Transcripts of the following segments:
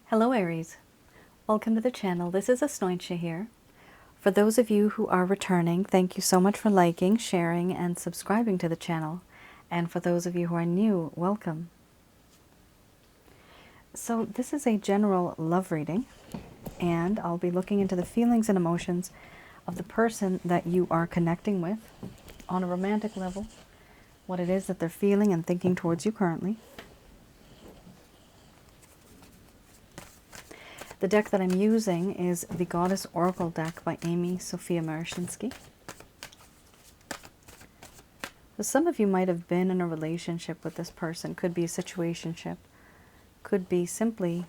Hello Aries, welcome to the channel. This is Asnointia here. For those of you who are returning, thank you so much for liking, sharing, and subscribing to the channel. And for those of you who are new, welcome. So this is a general love reading, and I'll be looking into the feelings and emotions of the person that you are connecting with on a romantic level, what it is that they're feeling and thinking towards you currently. The deck that I'm using is the Goddess Oracle deck by Amy Sophia Marashinsky. So some of you might have been in a relationship with this person. Could be a situationship. Could be simply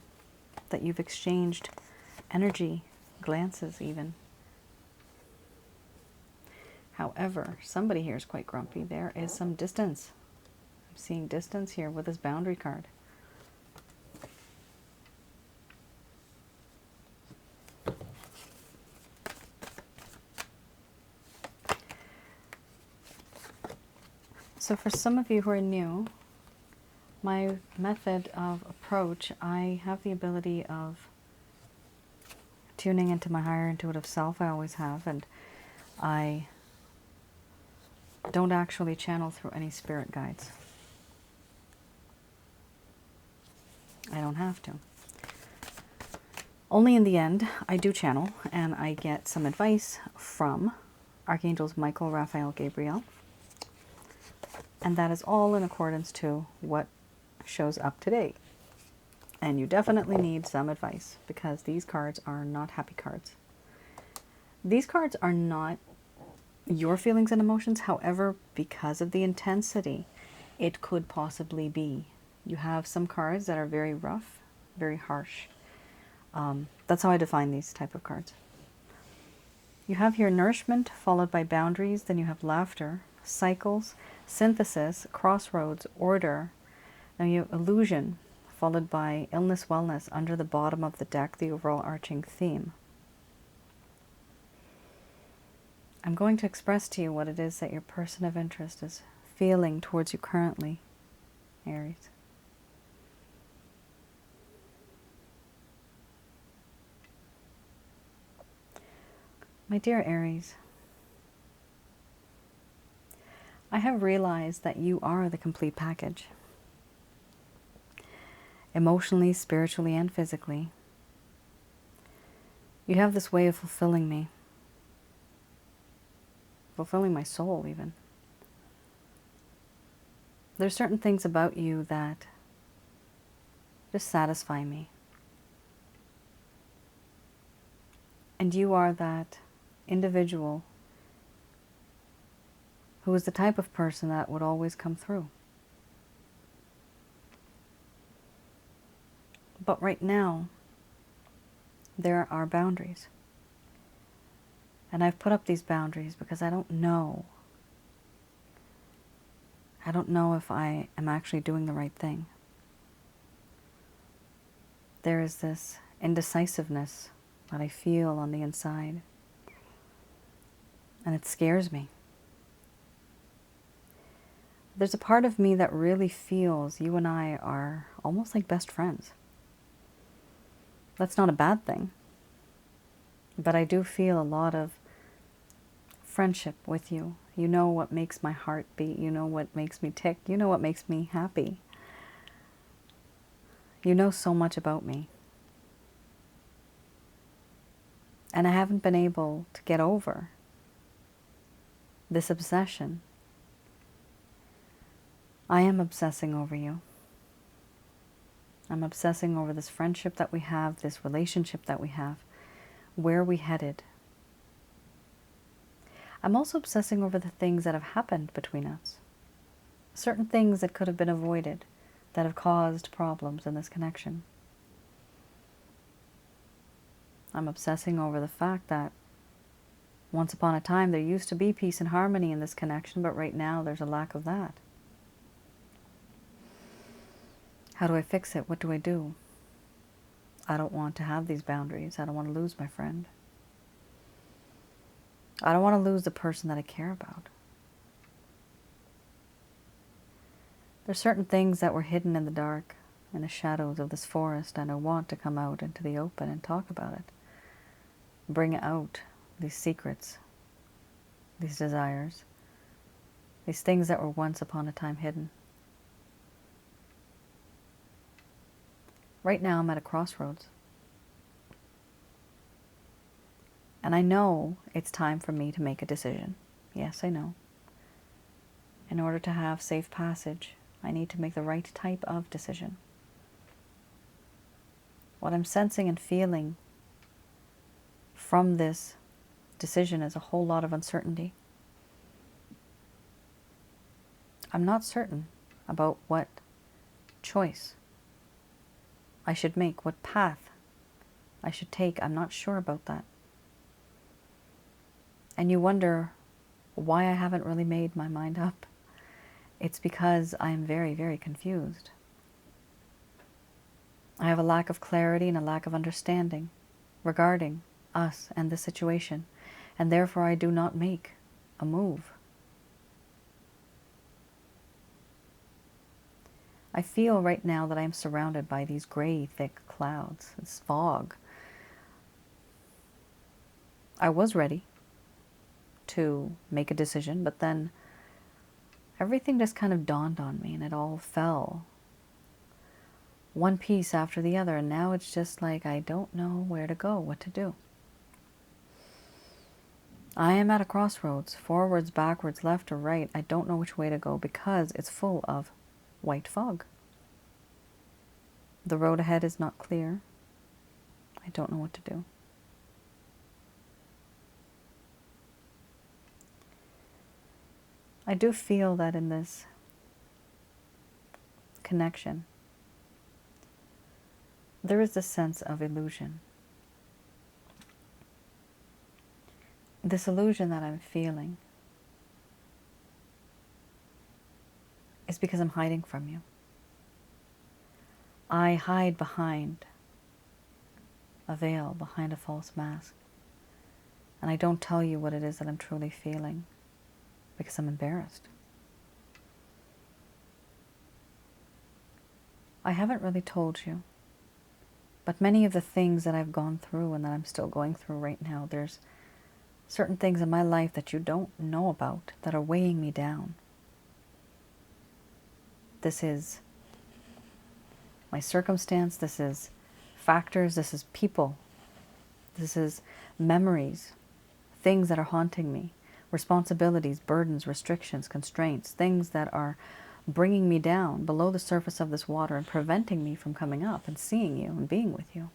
that you've exchanged energy, glances even. However, somebody here is quite grumpy. There is some distance. I'm seeing distance here with this boundary card. So for some of you who are new, my method of approach, I have the ability of tuning into my higher intuitive self. I always have, and I don't actually channel through any spirit guides. I don't have to. Only in the end, I do channel, and I get some advice from Archangels Michael, Raphael, Gabriel. And that is all in accordance to what shows up today. And you definitely need some advice, because these cards are not happy cards. These cards are not your feelings and emotions. However, because of the intensity, it could possibly be. You have some cards that are very rough, very harsh. That's how I define these type of cards. You have here nourishment followed by boundaries. Then you have laughter, cycles, synthesis, crossroads, order. Now you have illusion followed by illness, wellness under the bottom of the deck, the overall arching theme. I'm going to express to you what it is that your person of interest is feeling towards you currently, Aries. My dear Aries, I have realized that you are the complete package. Emotionally, spiritually, and physically. You have this way of fulfilling me. Fulfilling my soul, even. There's certain things about you that just satisfy me. And you are that individual who is the type of person that would always come through. But right now, there are boundaries. And I've put up these boundaries because I don't know. I don't know if I am actually doing the right thing. There is this indecisiveness that I feel on the inside. And it scares me. There's a part of me that really feels you and I are almost like best friends. That's not a bad thing. But I do feel a lot of friendship with you. You know what makes my heart beat. You know what makes me tick. You know what makes me happy. You know so much about me. And I haven't been able to get over this obsession. I am obsessing over you. I'm obsessing over this friendship that we have, this relationship that we have. Where are we headed? I'm also obsessing over the things that have happened between us. Certain things that could have been avoided, that have caused problems in this connection. I'm obsessing over the fact that once upon a time there used to be peace and harmony in this connection, but right now there's a lack of that. How do I fix it? What do I do? I don't want to have these boundaries. I don't want to lose my friend. I don't want to lose the person that I care about. There's certain things that were hidden in the dark in the shadows of this forest, and I want to come out into the open and talk about it. Bring out these secrets, these desires, these things that were once upon a time hidden. Right now I'm at a crossroads. And I know it's time for me to make a decision. Yes, I know. In order to have safe passage, I need to make the right type of decision. What I'm sensing and feeling from this decision is a whole lot of uncertainty. I'm not certain about what choice I should make, what path I should take. I'm not sure about that. And you wonder why I haven't really made my mind up. It's because I am very, very confused. I have a lack of clarity and a lack of understanding regarding us and the situation, and therefore I do not make a move. I feel right now that I am surrounded by these gray, thick clouds, this fog. I was ready to make a decision, but then everything just kind of dawned on me and it all fell one piece after the other, and now it's just like I don't know where to go, what to do. I am at a crossroads, forwards, backwards, left or right. I don't know which way to go because it's full of white fog. The road ahead is not clear. I don't know what to do. I do feel that in this connection, there is a sense of illusion. This illusion that I'm feeling is because I'm hiding from you. I hide behind a veil, behind a false mask. And I don't tell you what it is that I'm truly feeling because I'm embarrassed. I haven't really told you, but many of the things that I've gone through and that I'm still going through right now, there's certain things in my life that you don't know about that are weighing me down. This is my circumstance, this is factors, this is people, this is memories, things that are haunting me, responsibilities, burdens, restrictions, constraints, things that are bringing me down below the surface of this water and preventing me from coming up and seeing you and being with you.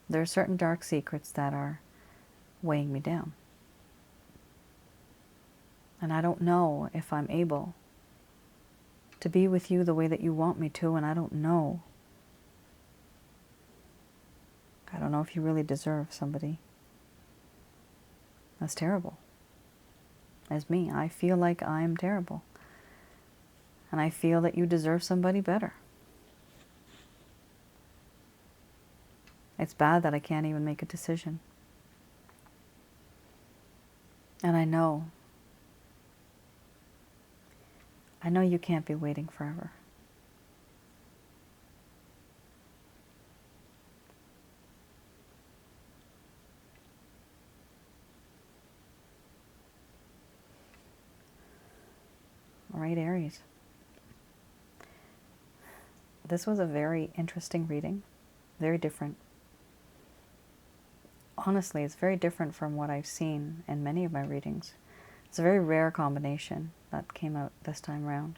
There are certain dark secrets that are weighing me down. And I don't know if I'm able to be with you the way that you want me to, and I don't know if you really deserve somebody as terrible as me. I feel like I'm terrible. And I feel that you deserve somebody better. It's bad that I can't even make a decision. And I know you can't be waiting forever. All right, Aries. This was a very interesting reading, very different. Honestly, it's very different from what I've seen in many of my readings. It's a very rare combination that came out this time around.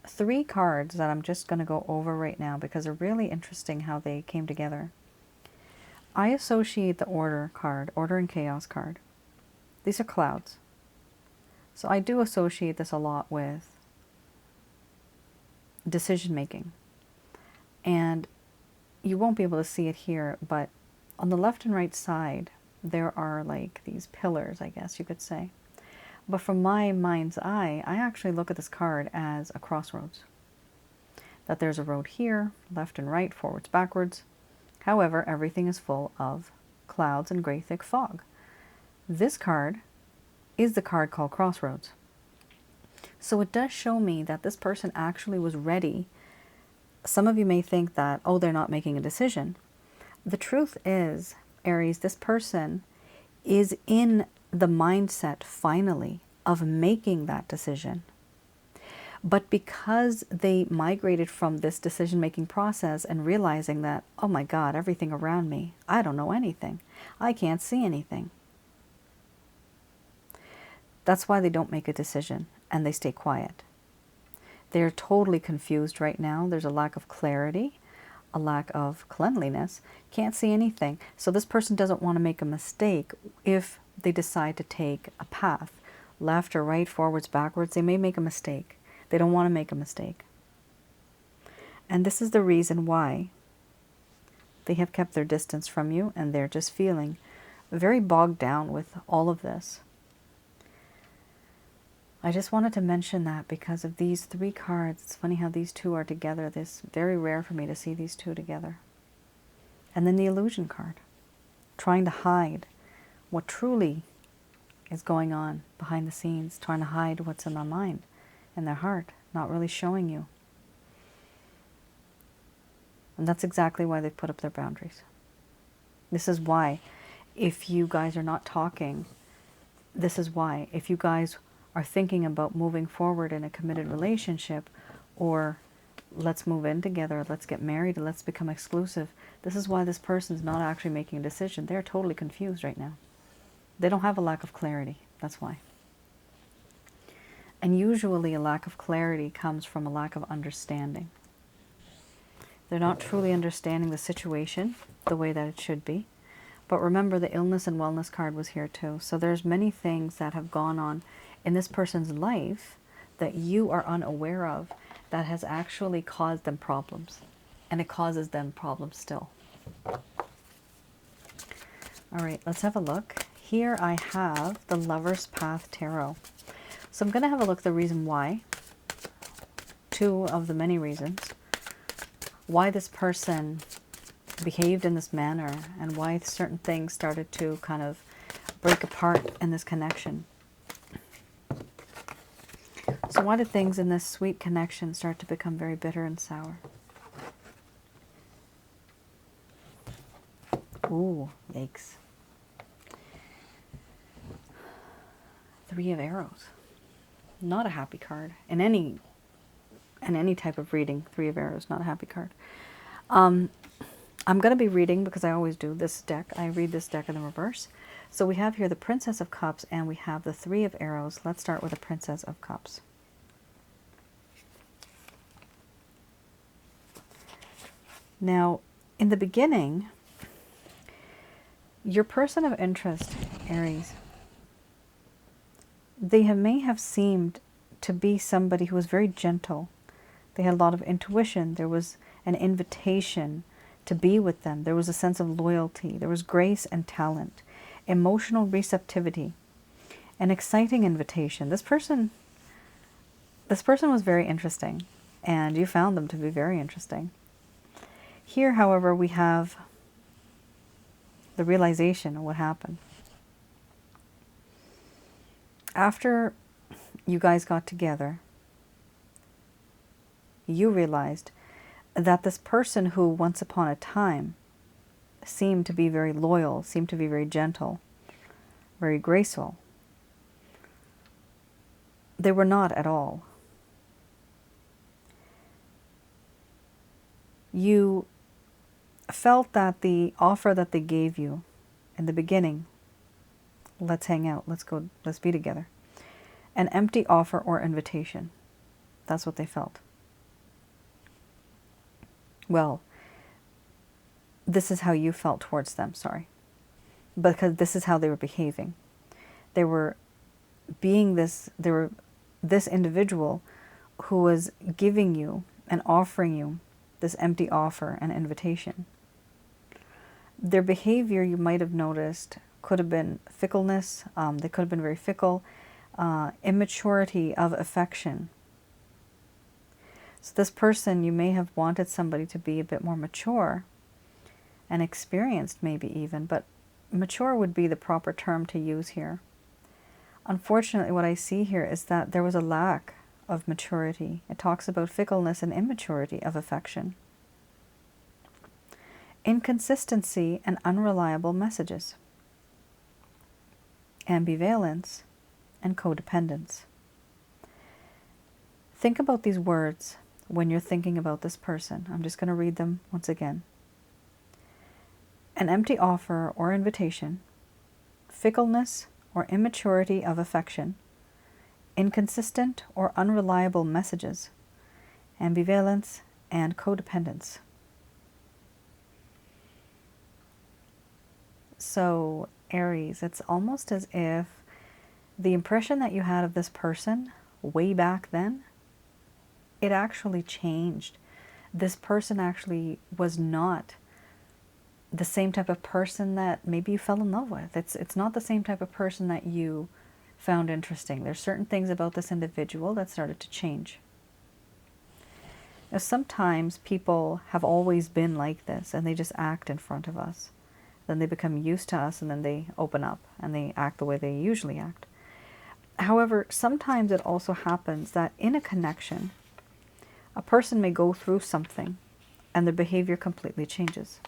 3 cards that I'm just going to go over right now because they're really interesting how they came together. I associate the Order card, Order and Chaos card. These are clouds. So I do associate this a lot with decision making. And you won't be able to see it here, but on the left and right side, there are like these pillars, I guess you could say. But from my mind's eye, I actually look at this card as a crossroads. That there's a road here, left and right, forwards, backwards. However, everything is full of clouds and gray thick fog. This card is the card called Crossroads. So it does show me that this person actually was ready. Some of you may think that, oh, they're not making a decision. The truth is, Aries, this person is in the mindset finally of making that decision. But because they migrated from this decision-making process and realizing that, oh my God, everything around me, I don't know anything. I can't see anything. That's why they don't make a decision and they stay quiet. They're totally confused right now. There's a lack of clarity, a lack of cleanliness, can't see anything. So this person doesn't want to make a mistake if they decide to take a path, left or right, forwards, backwards. They may make a mistake. They don't want to make a mistake. And this is the reason why they have kept their distance from you, and they're just feeling very bogged down with all of this. I just wanted to mention that because of these three cards. It's funny how these two are together. It's very rare for me to see these two together. And then the illusion card, trying to hide what truly is going on behind the scenes, trying to hide what's in their mind, in their heart, not really showing you. And that's exactly why they put up their boundaries. This is why, if you guys are not talking, this is why, if you guys are thinking about moving forward in a committed relationship, or let's move in together, let's get married, let's become exclusive, this is why this person's not actually making a decision. They're totally confused right now. They don't have a lack of clarity. That's why. And usually a lack of clarity comes from a lack of understanding. They're not truly understanding the situation the way that it should be. But remember, the illness and wellness card was here too. So there's many things that have gone on in this person's life that you are unaware of that has actually caused them problems. And it causes them problems still. All right, let's have a look. Here I have the Lover's Path Tarot. So I'm going to have a look at the reason why. Two of the many reasons why this person behaved in this manner and why certain things started to kind of break apart in this connection. So why did things in this sweet connection start to become very bitter and sour? Ooh, yikes. Three of Arrows. Not a happy card. In any type of reading, Three of Arrows, not a happy card. I'm going to be reading, because I always do, this deck. I read this deck in the reverse. So we have here the Princess of Cups and we have the Three of Arrows. Let's start with the Princess of Cups. Now, in the beginning, your person of interest, Aries, they may have seemed to be somebody who was very gentle. They had a lot of intuition. There was an invitation to be with them. There was a sense of loyalty. There was grace and talent, emotional receptivity, an exciting invitation. This person was very interesting, and you found them to be very interesting. Here, however, we have the realization of what happened. After you guys got together, you realized that this person who once upon a time seemed to be very loyal, seemed to be very gentle, very graceful, they were not at all. You felt that the offer that they gave you in the beginning, let's hang out, let's be together, an empty offer or invitation. That's what they felt. Well, this is how you felt towards them, sorry. Because this is how they were behaving. They were this individual who was giving you and offering you this empty offer and invitation. Their behavior, you might have noticed, could have been fickleness. They could have been very fickle. Immaturity of affection. So this person, you may have wanted somebody to be a bit more mature and experienced, maybe even, but mature would be the proper term to use here. Unfortunately, what I see here is that there was a lack of maturity. It talks about fickleness and immaturity of affection. Inconsistency and unreliable messages. Ambivalence and codependence. Think about these words when you're thinking about this person. I'm just going to read them once again. An empty offer or invitation, fickleness or immaturity of affection, inconsistent or unreliable messages, ambivalence and codependence. So, Aries, it's almost as if the impression that you had of this person way back then, it actually changed. This person actually was not the same type of person that maybe you fell in love with. It's not the same type of person that you found interesting. There's certain things about this individual that started to change. Now, sometimes people have always been like this and they just act in front of us. Then they become used to us and then they open up and they act the way they usually act. However, sometimes it also happens that in a connection, a person may go through something and their behavior completely changes.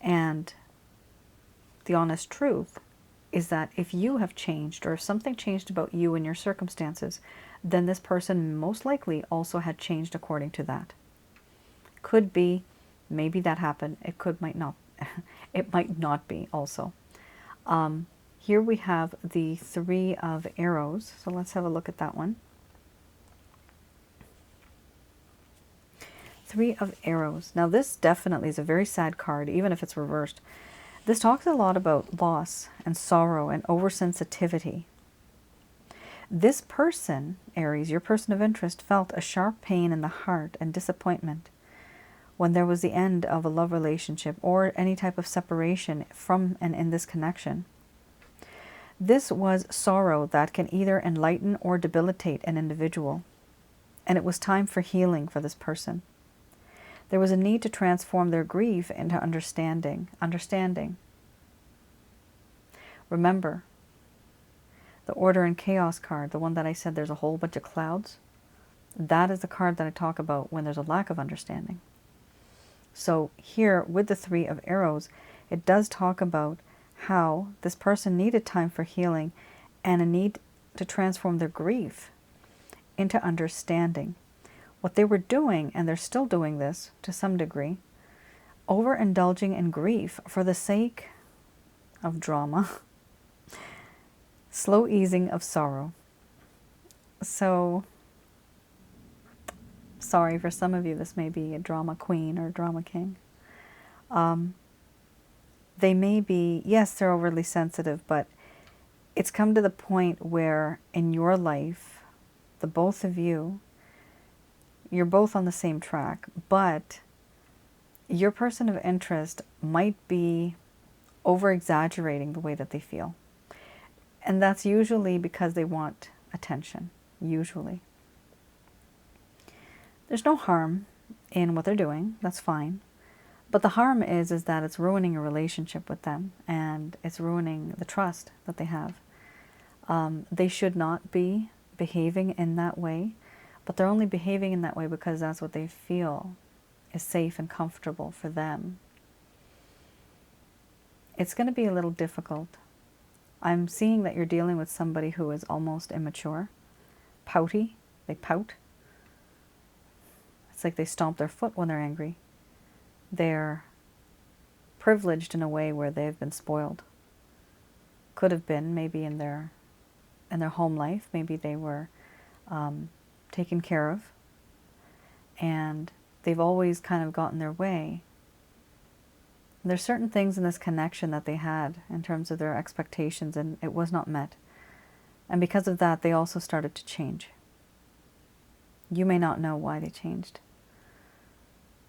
And the honest truth is that if you have changed or if something changed about you and your circumstances, then this person most likely also had changed according to that. Could be, maybe that happened. Might not. It might not be also. Here we have the 3 of Arrows. So let's have a look at that one. 3 of Arrows. Now this definitely is a very sad card, even if it's reversed. This talks a lot about loss and sorrow and oversensitivity. This person, Aries, your person of interest, felt a sharp pain in the heart and disappointment when there was the end of a love relationship or any type of separation from and in this connection. This was sorrow that can either enlighten or debilitate an individual, and it was time for healing for this person. There was a need to transform their grief into understanding. Remember, the Order and Chaos card, the one that I said there's a whole bunch of clouds, that is the card that I talk about when there's a lack of understanding. So here, with the 3 of Arrows, it does talk about how this person needed time for healing and a need to transform their grief into understanding. What they were doing, and they're still doing this to some degree, overindulging in grief for the sake of drama, slow easing of sorrow. So, sorry, for some of you this may be a drama queen or a drama king. They may be, yes, they're overly sensitive, but it's come to the point where in your life, the both of you, you're both on the same track, but your person of interest might be over-exaggerating the way that they feel. And that's usually because they want attention, usually. There's no harm in what they're doing, that's fine. But the harm is that it's ruining a relationship with them, and it's ruining the trust that they have. They should not be behaving in that way, but they're only behaving in that way because that's what they feel is safe and comfortable for them. It's going to be a little difficult. I'm seeing that you're dealing with somebody who is almost immature, pouty, they pout. It's like they stomp their foot when they're angry. They're privileged in a way where they've been spoiled. Could have been maybe in their home life, maybe they were taken care of, and they've always kind of gotten their way. There's certain things in this connection that they had in terms of their expectations, and it was not met. And because of that, they also started to change. You may not know why they changed,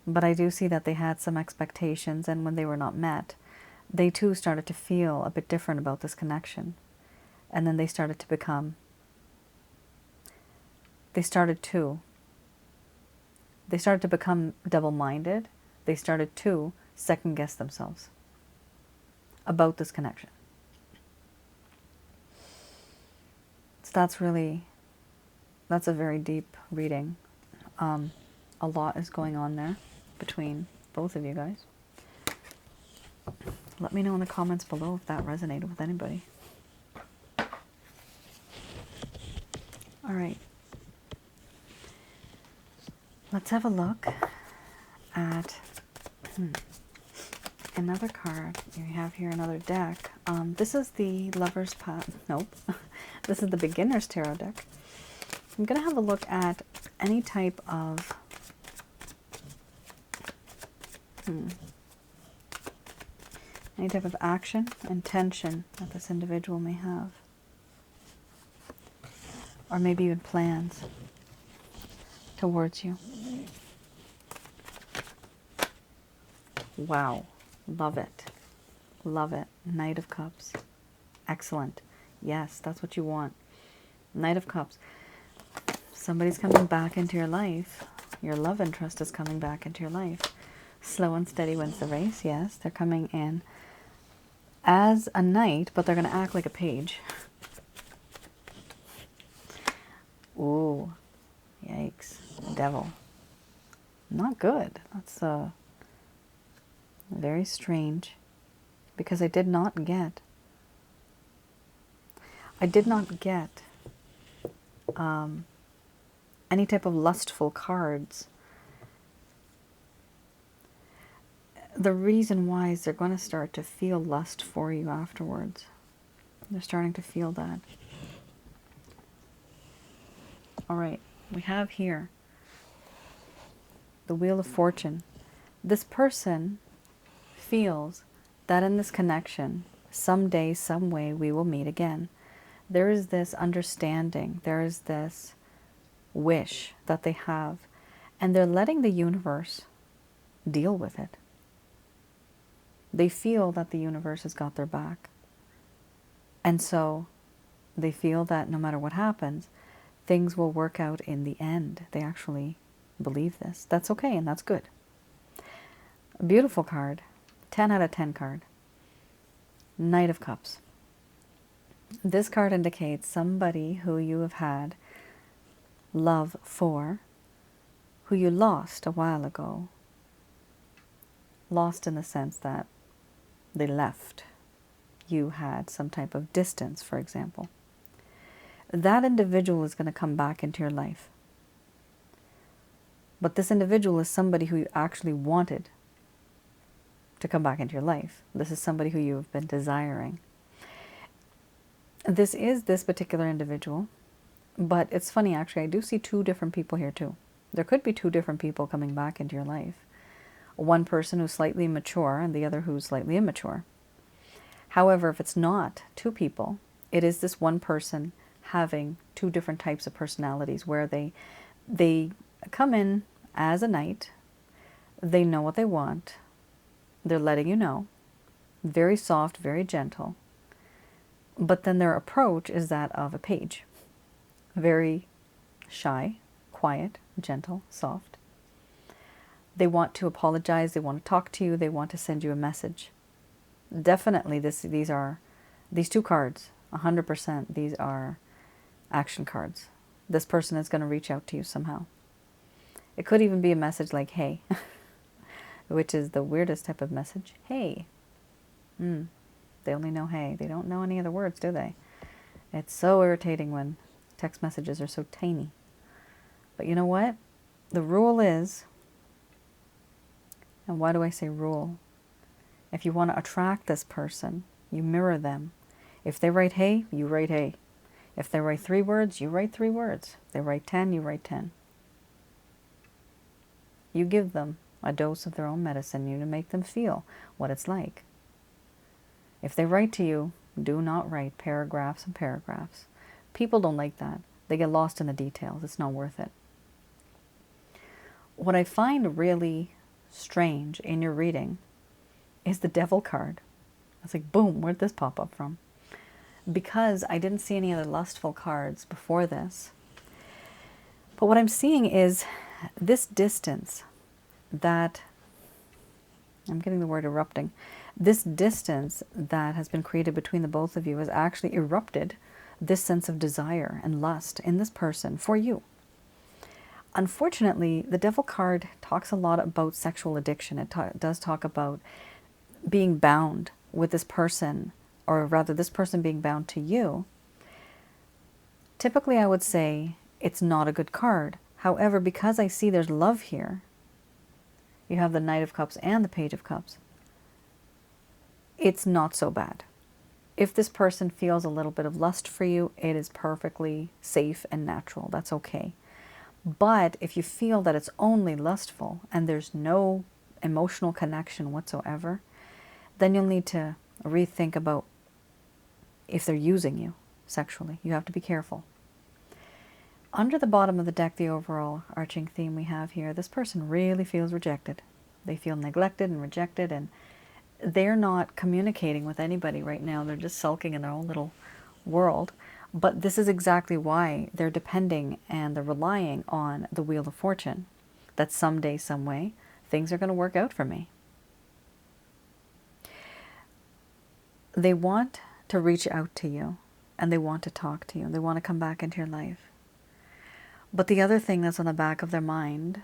but I do see that they had some expectations, and when they were not met, they too started to feel a bit different about this connection. And then they started to become double-minded. They started to second-guess themselves about this connection. So That's a very deep reading. A lot is going on there between both of you guys. Let me know in the comments below if that resonated with anybody. All right. Let's have a look at another card. You have here another deck. This is the Lover's Path. Nope. This is the Beginner's Tarot deck. I'm going to have a look at any type of any type of action and tension that this individual may have. Or maybe even plans towards you. Wow. Love it. Love it. Knight of Cups. Excellent. Yes, that's what you want. Knight of Cups. Somebody's coming back into your life. Your love interest is coming back into your life. Slow and steady wins the race. Yes, they're coming in as a knight, but they're going to act like a page. Ooh. Yikes. Devil. Not good. That's very strange. Because I did not get any type of lustful cards. The reason why is they're going to start to feel lust for you afterwards. They're starting to feel that. All right, we have here the Wheel of Fortune. This person feels that in this connection, someday, some way, we will meet again. There is this understanding, there is this wish that they have, and they're letting the universe deal with it. They feel that the universe has got their back. And so they feel that no matter what happens, things will work out in the end. They actually believe this. That's okay, and that's good. A beautiful card. 10 out of 10 card. Knight of Cups. This card indicates somebody who you have had love for, who you lost a while ago. Lost in the sense that they left. You had some type of distance, for example. That individual is going to come back into your life. But this individual is somebody who you actually wanted to come back into your life. This is somebody who you have been desiring. This is this particular individual, but it's funny actually, I do see two different people here too. There could be two different people coming back into your life. One person who's slightly mature and the other who's slightly immature. However, if it's not two people, it is this one person having two different types of personalities where they come in as a knight, they know what they want, they're letting you know, very soft, very gentle, but then their approach is that of a page, very shy, quiet, gentle, soft. They want to apologize, they want to talk to you, they want to send you a message. Definitely these two cards, 100%, these are action cards. This person is going to reach out to you somehow. It could even be a message like, hey, which is the weirdest type of message. Hey. They only know hey. They don't know any other words, do they? It's so irritating when text messages are so tiny. But you know what? The rule is, and why do I say rule? If you want to attract this person, you mirror them. If they write hey, you write hey. If they write 3 words, you write 3 words. If they write 10, you write 10. You give them a dose of their own medicine, you to make them feel what it's like. If they write to you, do not write paragraphs and paragraphs. People don't like that. They get lost in the details. It's not worth it. What I find really strange in your reading is the Devil card. It's like, boom, where'd this pop up from? Because I didn't see any other lustful cards before this. But what I'm seeing is this distance that, I'm getting the word erupting, this distance that has been created between the both of you has actually erupted this sense of desire and lust in this person for you. Unfortunately, the Devil card talks a lot about sexual addiction. It does talk about being bound with this person, or rather this person being bound to you. Typically, I would say it's not a good card. However, because I see there's love here, you have the Knight of Cups and the Page of Cups, it's not so bad. If this person feels a little bit of lust for you, it is perfectly safe and natural. That's okay. But if you feel that it's only lustful and there's no emotional connection whatsoever, then you'll need to rethink about if they're using you sexually. You have to be careful. Under the bottom of the deck, the overall arching theme we have here, this person really feels rejected. They feel neglected and rejected, and they're not communicating with anybody right now. They're just sulking in their own little world. But this is exactly why they're depending and they're relying on the Wheel of Fortune, that someday, some way, things are going to work out for me. They want to reach out to you, and they want to talk to you. They want to come back into your life. But the other thing that's on the back of their mind,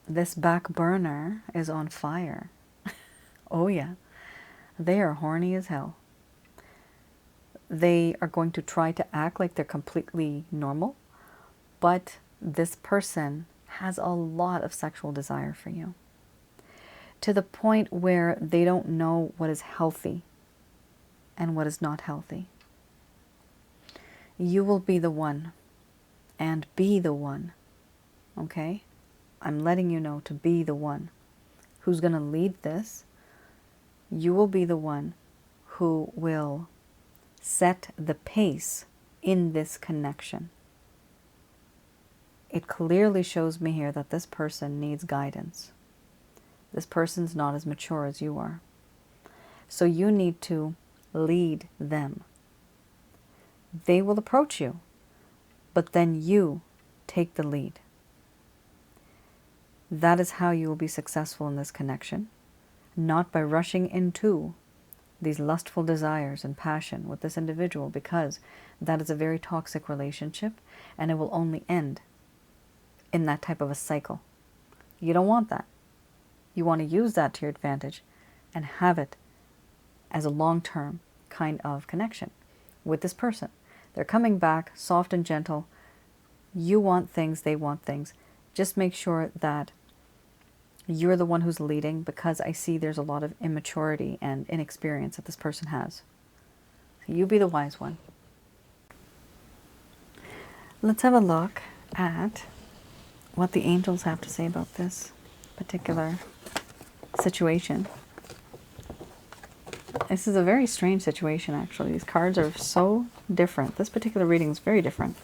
this back burner is on fire. Oh yeah, they are horny as hell. They are going to try to act like they're completely normal, but this person has a lot of sexual desire for you, to the point where they don't know what is healthy and what is not healthy. You will be the one, and be the one, okay? I'm letting you know to be the one who's going to lead this. You will be the one who will set the pace in this connection. It clearly shows me here that this person needs guidance. This person's not as mature as you are. So you need to lead them. They will approach you, but then you take the lead. That is how you will be successful in this connection, not by rushing into these lustful desires and passion with this individual, because that is a very toxic relationship and it will only end in that type of a cycle. You don't want that. You want to use that to your advantage and have it as a long-term kind of connection with this person. They're coming back soft and gentle. You want things, they want things. Just make sure that you're the one who's leading, because I see there's a lot of immaturity and inexperience that this person has. So you be the wise one. Let's have a look at what the angels have to say about this particular situation. This is a very strange situation, actually. These cards are so different. This particular reading is very different.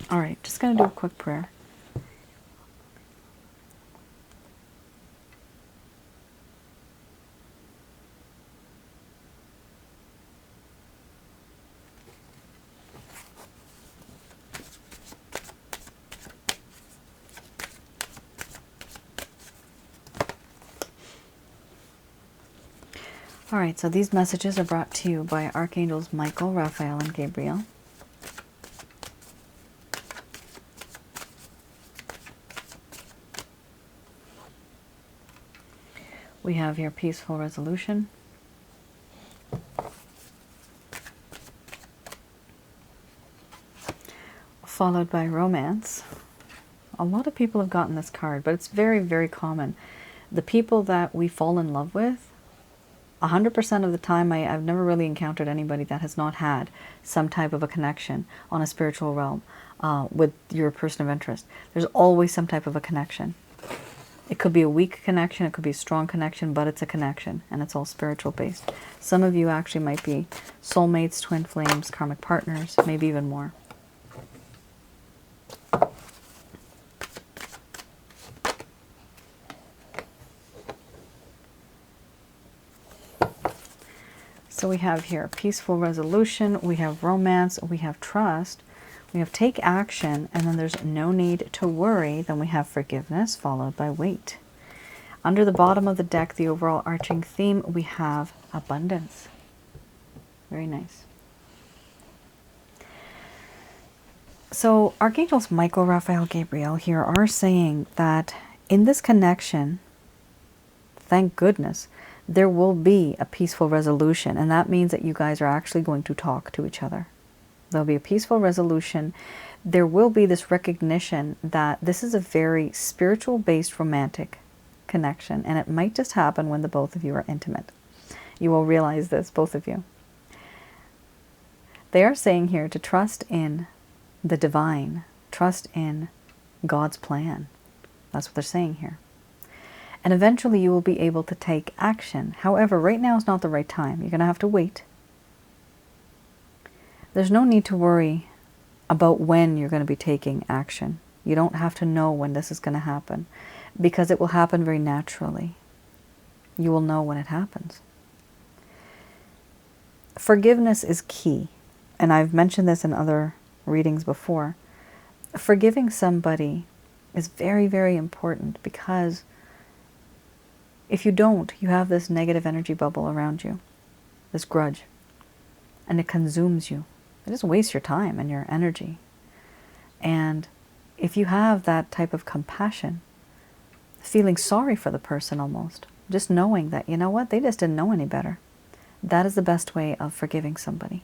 All right, just going to do a quick prayer. All right, so these messages are brought to you by Archangels Michael, Raphael, and Gabriel. We have here peaceful resolution. Followed by romance. A lot of people have gotten this card, but it's very, very common. The people that we fall in love with, 100% of the time, I've never really encountered anybody that has not had some type of a connection on a spiritual realm with your person of interest. There's always some type of a connection. It could be a weak connection, it could be a strong connection, but it's a connection, and it's all spiritual based. Some of you actually might be soulmates, twin flames, karmic partners, maybe even more. So we have here peaceful resolution, we have romance, we have trust, we have take action, and then there's no need to worry. Then we have forgiveness, followed by wait. Under the bottom of the deck, the overall arching theme, we have abundance. Very nice. So Archangels Michael, Raphael, Gabriel here are saying that in this connection, thank goodness, there will be a peaceful resolution. And that means that you guys are actually going to talk to each other. There'll be a peaceful resolution. There will be this recognition that this is a very spiritual-based romantic connection. And it might just happen when the both of you are intimate. You will realize this, both of you. They are saying here to trust in the divine, trust in God's plan. That's what they're saying here. And eventually you will be able to take action. However, right now is not the right time. You're going to have to wait. There's no need to worry about when you're going to be taking action. You don't have to know when this is going to happen, because it will happen very naturally. You will know when it happens. Forgiveness is key. And I've mentioned this in other readings before. Forgiving somebody is very, very important, because if you don't, you have this negative energy bubble around you, this grudge, and it consumes you. It just wastes your time and your energy. And if you have that type of compassion, feeling sorry for the person almost, just knowing that, you know what, they just didn't know any better. That is the best way of forgiving somebody.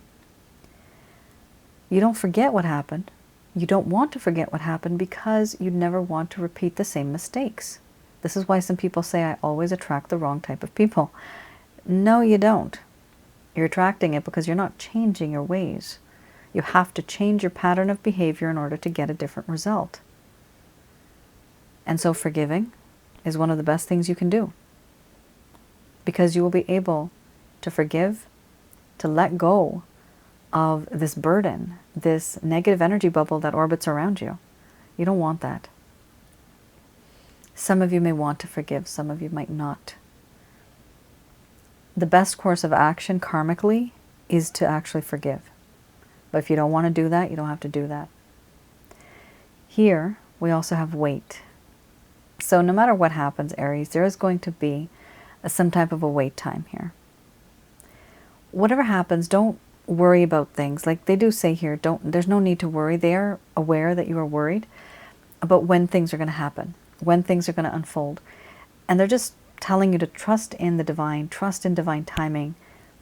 You don't forget what happened. You don't want to forget what happened because you never want to repeat the same mistakes. This is why some people say, I always attract the wrong type of people. No, you don't. You're attracting it because you're not changing your ways. You have to change your pattern of behavior in order to get a different result. And so forgiving is one of the best things you can do, because you will be able to forgive, to let go of this burden, this negative energy bubble that orbits around you. You don't want that. Some of you may want to forgive, some of you might not. The best course of action karmically is to actually forgive. But if you don't want to do that, you don't have to do that. Here, we also have wait. So no matter what happens, Aries, there is going to be some type of a wait time here. Whatever happens, don't worry about things. Like they do say here, there's no need to worry. They are aware that you are worried about when things are going to happen, when things are going to unfold. And they're just telling you to trust in the divine, trust in divine timing.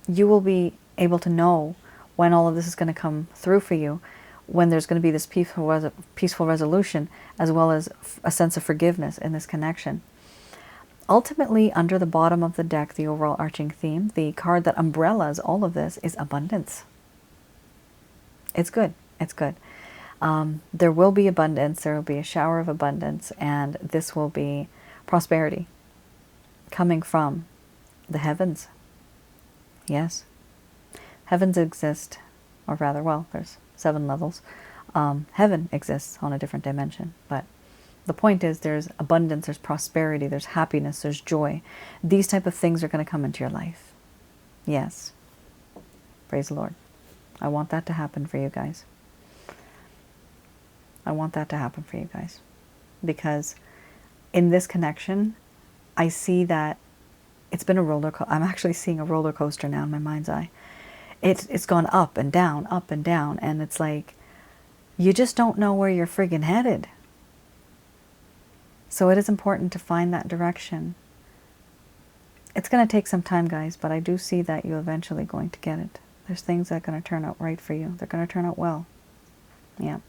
You will be able to know when all of this is going to come through for you, when there's going to be this peaceful resolution, as well as a sense of forgiveness in this connection. Ultimately, under the bottom of the deck, the overall arching theme, the card that umbrellas all of this is abundance. It's good. It's good. There will be abundance. There will be a shower of abundance, and this will be prosperity coming from the heavens. Yes. Heavens exist, or rather, well, there's 7 levels. Heaven exists on a different dimension, but the point is there's abundance, there's prosperity, there's happiness, there's joy. These type of things are going to come into your life. Yes. Praise the Lord. I want that to happen for you guys. I want that to happen for you guys. Because in this connection, I see that it's been a roller coaster. I'm actually seeing a roller coaster now in my mind's eye. It's gone up and down, and it's like, you just don't know where you're friggin' headed. So it is important to find that direction. It's going to take some time, guys, but I do see that you're eventually going to get it. There's things that are going to turn out right for you. They're going to turn out well. Yeah.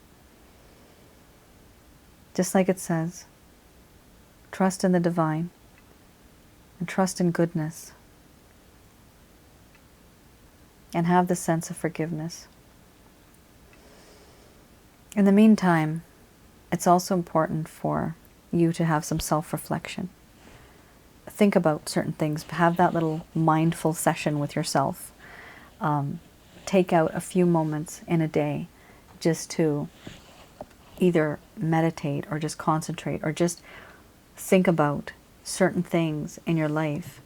Just like it says, trust in the divine and trust in goodness. And have the sense of forgiveness. In the meantime, it's also important for you to have some self-reflection. Think about certain things. Have that little mindful session with yourself. Take out a few moments in a day just to either meditate or just concentrate or just think about certain things in your life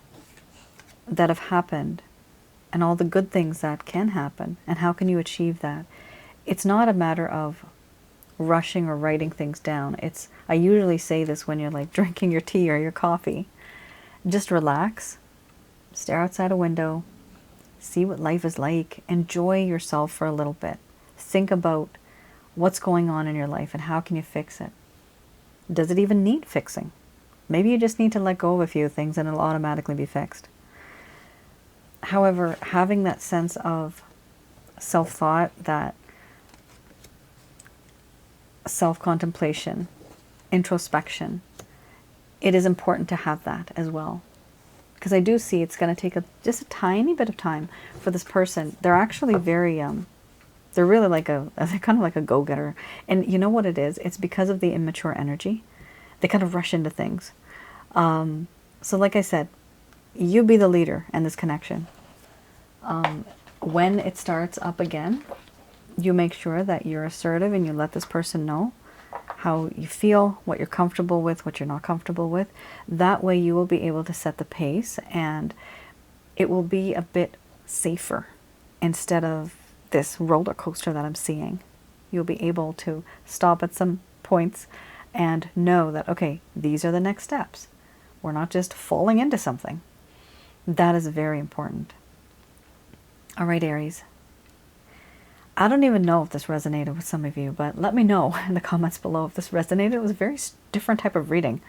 that have happened and all the good things that can happen, and how can you achieve that. It's not a matter of rushing or writing things down. I usually say this when you're like drinking your tea or your coffee. Just relax, stare outside a window, See what life is like. Enjoy yourself for a little bit. Think about what's going on in your life and how can you fix it. Does it even need fixing? Maybe you just need to let go of a few things and it'll automatically be fixed. However, having that sense of self-thought, that self-contemplation, introspection, it is important to have that as well. Because I do see it's going to take just a tiny bit of time for this person. They're actually very, they're really like they're kind of like a go-getter. And you know what it is? It's because of the immature energy. They kind of rush into things. So like I said, you be the leader in this connection. When it starts up again, you make sure that you're assertive and you let this person know how you feel, what you're comfortable with, what you're not comfortable with. That way you will be able to set the pace and it will be a bit safer instead of this roller coaster that I'm seeing. You'll be able to stop at some points and know that, okay, these are the next steps. We're not just falling into something. That is very important. All right, Aries. I don't even know if this resonated with some of you, but let me know in the comments below if this resonated. It was a very different type of reading.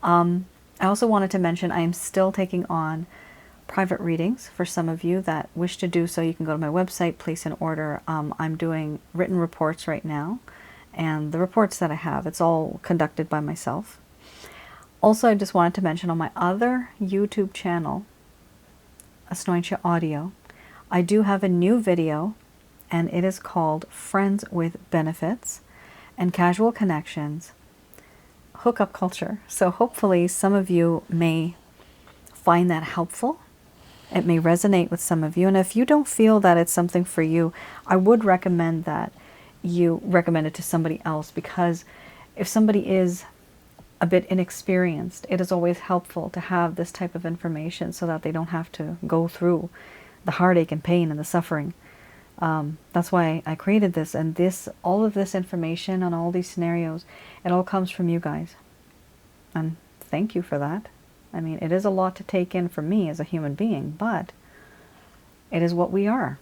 I also wanted to mention I am still taking on private readings for some of you that wish to do so. You can go to my website, place an order. I'm doing written reports right now, and the reports that I have, it's all conducted by myself. Also, I just wanted to mention on my other YouTube channel, Asnointia Audio, I do have a new video, and it is called Friends with Benefits and Casual Connections, Hookup Culture. So hopefully some of you may find that helpful. It may resonate with some of you. And if you don't feel that it's something for you, I would recommend that you recommend it to somebody else, because if somebody is a bit inexperienced, it is always helpful to have this type of information so that they don't have to go through the heartache and pain and the suffering. That's why I created this, and all of this information on all these scenarios, it all comes from you guys. And thank you for that. I mean, it is a lot to take in for me as a human being, but it is what we are.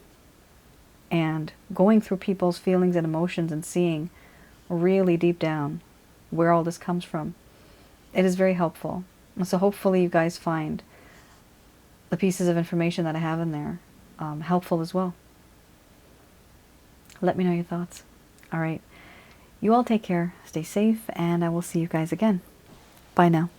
And going through people's feelings and emotions and seeing really deep down where all this comes from, it is very helpful. And so hopefully you guys find the pieces of information that I have in there helpful as well. Let me know your thoughts. All right. You all take care, stay safe, and I will see you guys again. Bye now.